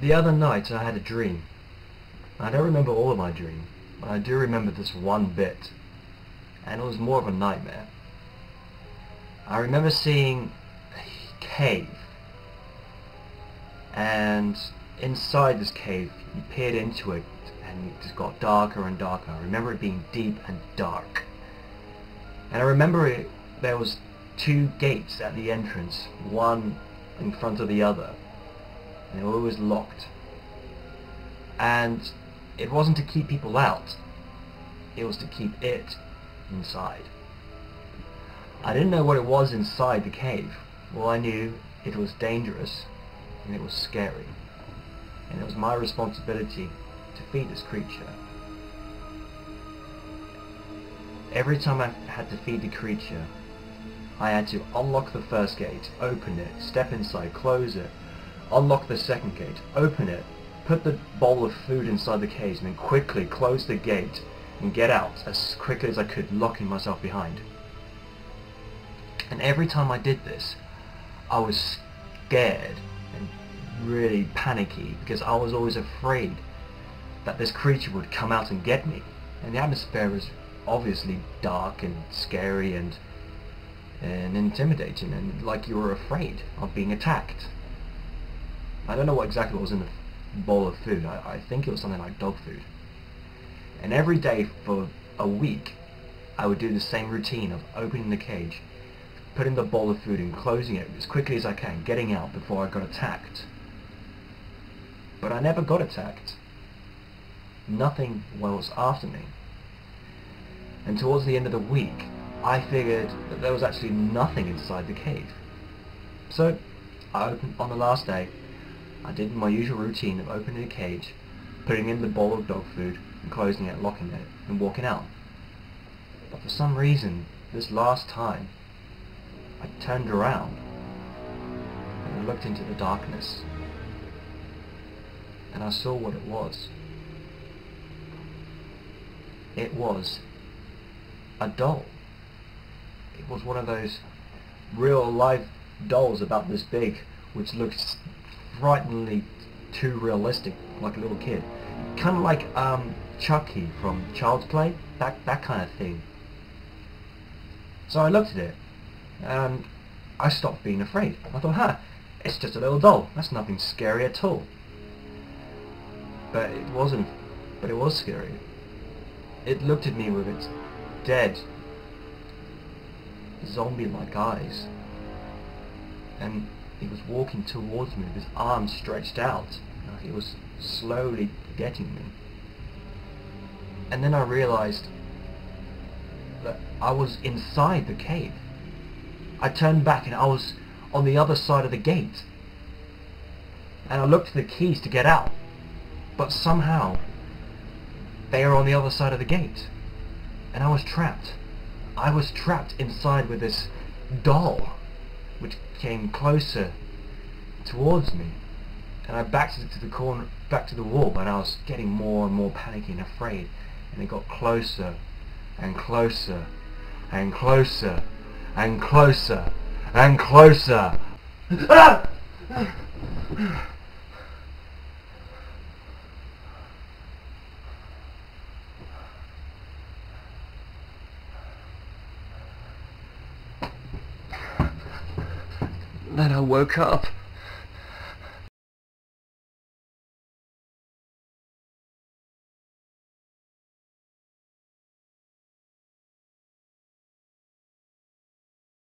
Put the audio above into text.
The other night I had a dream. I don't remember all of my dream, but I do remember this one bit, and it was more of a nightmare. I remember seeing a cave, and inside this cave you peered into it and it just got darker and darker. I remember it being deep and dark, and I remember there was two gates at the entrance, one in front of the other, and they were always locked. And it wasn't to keep people out, it was to keep it inside. I didn't know what it was inside the cave. All I knew, it was dangerous and it was scary, and it was my responsibility to feed this creature. Every time I had to feed the creature, I had to unlock the first gate, open it, step inside, close it, unlock the second gate, open it, put the bowl of food inside the cage, and then quickly close the gate and get out as quickly as I could, locking myself behind. And every time I did this, I was scared and really panicky, because I was always afraid that this creature would come out and get me. And the atmosphere was obviously dark and scary and intimidating, and like you were afraid of being attacked. I don't know what exactly was in the bowl of food. I think it was something like dog food. And every day for a week I would do the same routine of opening the cage, putting the bowl of food in, closing it as quickly as I can, getting out before I got attacked. But I never got attacked. Nothing was after me. And towards the end of the week, I figured that there was actually nothing inside the cave. So I opened, on the last day, I did my usual routine of opening the cage, putting in the bowl of dog food, and closing it, locking it, and walking out. But for some reason, this last time, I turned around and I looked into the darkness, and I saw what it was. It was a doll. It was one of those real life dolls about this big, which looks frighteningly too realistic, like a little kid. Kind of like Chucky from Child's Play, that kind of thing. So I looked at it, and I stopped being afraid. I thought, it's just a little doll. That's nothing scary at all. But it wasn't. But it was scary. It looked at me with its dead, zombie-like eyes, and he was walking towards me with his arms stretched out. He was slowly getting me. And then I realized that I was inside the cave. I turned back and I was on the other side of the gate. And I looked for the keys to get out, but somehow they were on the other side of the gate. And I was trapped. I was trapped inside with this doll, which came closer towards me. And I backed it to the corner, back to the wall, but I was getting more and more panicky and afraid. And it got closer and closer and closer and closer and closer. Then I woke up.